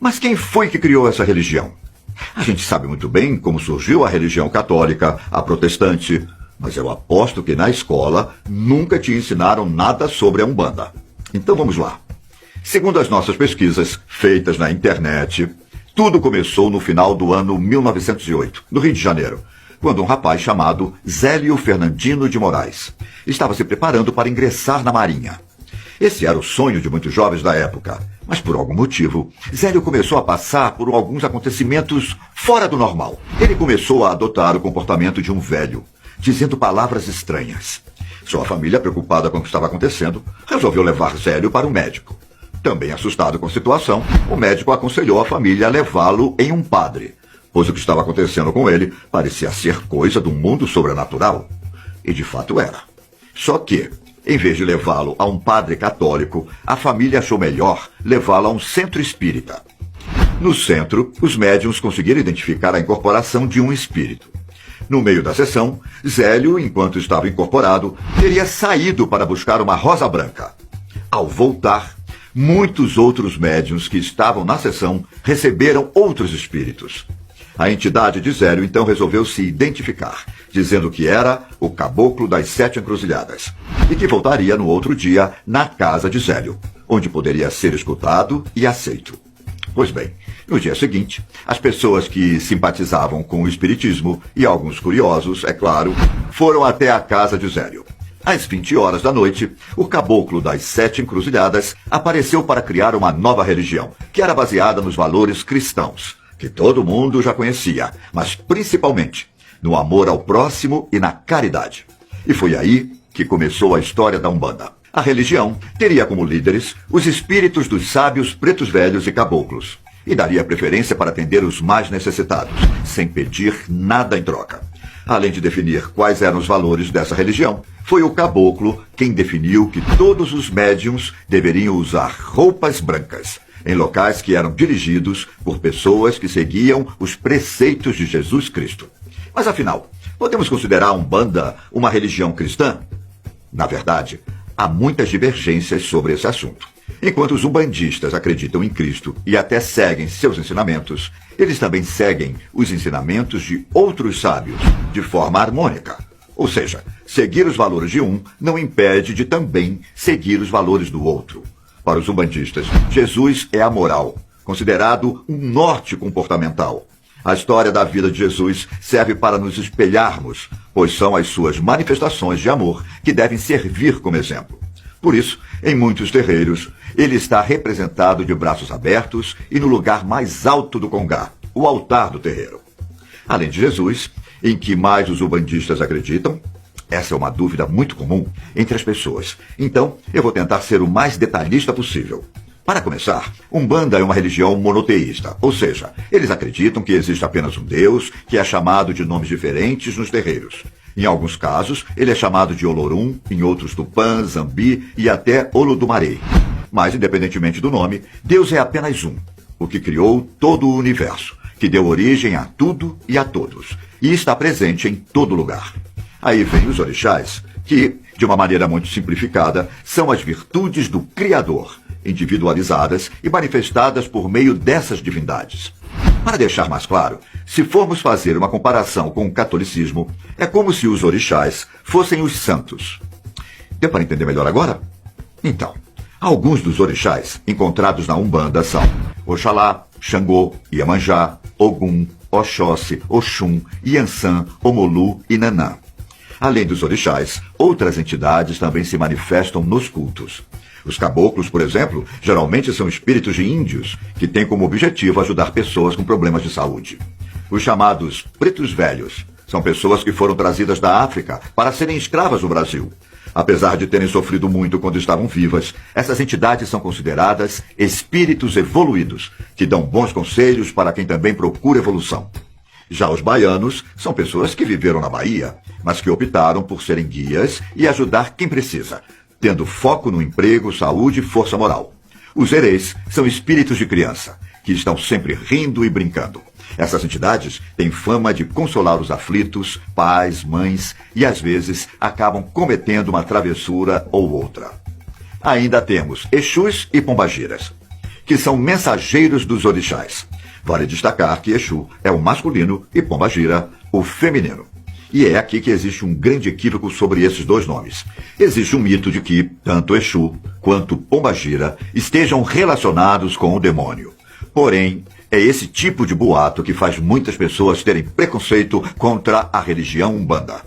Mas quem foi que criou essa religião? A gente sabe muito bem como surgiu a religião católica, a protestante, mas eu aposto que na escola nunca te ensinaram nada sobre a Umbanda. Então vamos lá. Segundo as nossas pesquisas, feitas na internet, tudo começou no final do ano 1908, no Rio de Janeiro, quando um rapaz chamado Zélio Fernandino de Moraes estava se preparando para ingressar na Marinha. Esse era o sonho de muitos jovens da época, mas por algum motivo, Zélio começou a passar por alguns acontecimentos fora do normal. Ele começou a adotar o comportamento de um velho, dizendo palavras estranhas. Sua família, preocupada com o que estava acontecendo, resolveu levar Zélio para um médico. Também assustado com a situação, o médico aconselhou a família a levá-lo em um padre, pois o que estava acontecendo com ele parecia ser coisa do mundo sobrenatural. E de fato era. Só que, em vez de levá-lo a um padre católico, a família achou melhor levá-lo a um centro espírita. No centro, os médiuns conseguiram identificar a incorporação de um espírito. No meio da sessão, Zélio, enquanto estava incorporado, teria saído para buscar uma rosa branca. Ao voltar, muitos outros médiuns que estavam na sessão receberam outros espíritos. A entidade de Zélio então resolveu se identificar, dizendo que era o Caboclo das Sete Encruzilhadas e que voltaria no outro dia na casa de Zélio, onde poderia ser escutado e aceito. Pois bem, no dia seguinte, as pessoas que simpatizavam com o espiritismo e alguns curiosos, é claro, foram até a casa de Zélio. Às 20 horas da noite, o Caboclo das Sete Encruzilhadas apareceu para criar uma nova religião, que era baseada nos valores cristãos, que todo mundo já conhecia, mas principalmente no amor ao próximo e na caridade. E foi aí que começou a história da Umbanda. A religião teria como líderes os espíritos dos sábios pretos velhos e caboclos, e daria preferência para atender os mais necessitados, sem pedir nada em troca. Além de definir quais eram os valores dessa religião, foi o caboclo quem definiu que todos os médiuns deveriam usar roupas brancas, em locais que eram dirigidos por pessoas que seguiam os preceitos de Jesus Cristo. Mas afinal, podemos considerar a Umbanda uma religião cristã? Na verdade, há muitas divergências sobre esse assunto. Enquanto os umbandistas acreditam em Cristo e até seguem seus ensinamentos, eles também seguem os ensinamentos de outros sábios, de forma harmônica. Ou seja, seguir os valores de um não impede de também seguir os valores do outro. Para os umbandistas, Jesus é a moral, considerado um norte comportamental. A história da vida de Jesus serve para nos espelharmos, pois são as suas manifestações de amor que devem servir como exemplo. Por isso, em muitos terreiros, ele está representado de braços abertos e no lugar mais alto do congá, o altar do terreiro. Além de Jesus, em que mais os umbandistas acreditam? Essa é uma dúvida muito comum entre as pessoas. Então, eu vou tentar ser o mais detalhista possível. Para começar, Umbanda é uma religião monoteísta, ou seja, eles acreditam que existe apenas um Deus, que é chamado de nomes diferentes nos terreiros. Em alguns casos, ele é chamado de Olorum, em outros Tupã, Zambi e até Olodumarei. Mas, independentemente do nome, Deus é apenas um, o que criou todo o universo, que deu origem a tudo e a todos, e está presente em todo lugar. Aí vem os orixás, que, de uma maneira muito simplificada, são as virtudes do Criador, individualizadas e manifestadas por meio dessas divindades. Para deixar mais claro, se formos fazer uma comparação com o catolicismo, é como se os orixás fossem os santos. Deu para entender melhor agora? Então, alguns dos orixás encontrados na Umbanda são Oxalá, Xangô, Iemanjá, Ogum, Oxóssi, Oxum, Iansã, Omolu e Nanã. Além dos orixás, outras entidades também se manifestam nos cultos. Os caboclos, por exemplo, geralmente são espíritos de índios, que têm como objetivo ajudar pessoas com problemas de saúde. Os chamados pretos velhos são pessoas que foram trazidas da África para serem escravas no Brasil. Apesar de terem sofrido muito quando estavam vivas, essas entidades são consideradas espíritos evoluídos, que dão bons conselhos para quem também procura evolução. Já os baianos são pessoas que viveram na Bahia, mas que optaram por serem guias e ajudar quem precisa, tendo foco no emprego, saúde e força moral. Os herês são espíritos de criança, que estão sempre rindo e brincando. Essas entidades têm fama de consolar os aflitos, pais, mães, e às vezes acabam cometendo uma travessura ou outra. Ainda temos Exus e Pombagiras, que são mensageiros dos orixás. Vale destacar que Exu é o masculino e Pombagira o feminino. E é aqui que existe um grande equívoco sobre esses dois nomes. Existe um mito de que tanto Exu quanto Pombagira estejam relacionados com o demônio. Porém, é esse tipo de boato que faz muitas pessoas terem preconceito contra a religião Umbanda.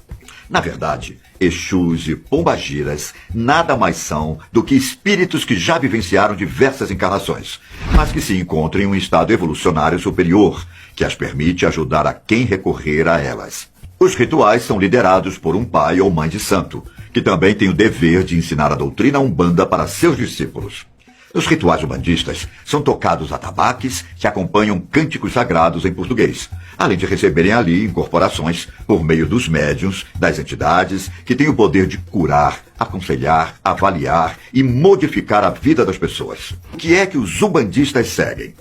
Na verdade, Exus e Pombagiras nada mais são do que espíritos que já vivenciaram diversas encarnações, mas que se encontram em um estado evolucionário superior, que as permite ajudar a quem recorrer a elas. Os rituais são liderados por um pai ou mãe de santo, que também tem o dever de ensinar a doutrina Umbanda para seus discípulos. Os rituais umbandistas são tocados atabaques que acompanham cânticos sagrados em português, além de receberem ali incorporações por meio dos médiuns, das entidades que têm o poder de curar, aconselhar, avaliar e modificar a vida das pessoas. O que é que os umbandistas seguem?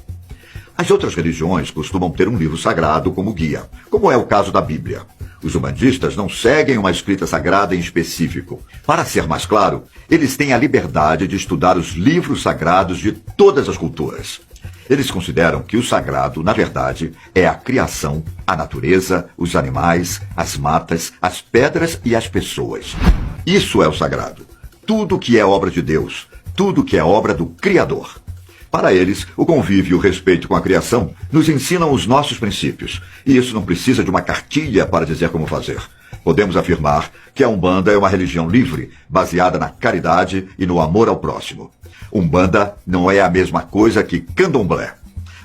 As outras religiões costumam ter um livro sagrado como guia, como é o caso da Bíblia. Os umbandistas não seguem uma escrita sagrada em específico. Para ser mais claro, eles têm a liberdade de estudar os livros sagrados de todas as culturas. Eles consideram que o sagrado, na verdade, é a criação, a natureza, os animais, as matas, as pedras e as pessoas. Isso é o sagrado. Tudo que é obra de Deus, tudo que é obra do Criador. Para eles, o convívio e o respeito com a criação nos ensinam os nossos princípios, e isso não precisa de uma cartilha para dizer como fazer. Podemos afirmar que a Umbanda é uma religião livre, baseada na caridade e no amor ao próximo. Umbanda não é a mesma coisa que Candomblé.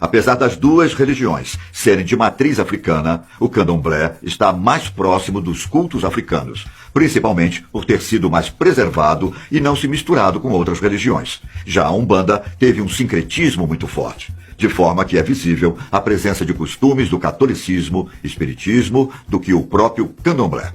Apesar das duas religiões serem de matriz africana, o Candomblé está mais próximo dos cultos africanos, principalmente por ter sido mais preservado e não se misturado com outras religiões. Já a Umbanda teve um sincretismo muito forte, de forma que é visível a presença de costumes do catolicismo, espiritismo, do que o próprio Candomblé.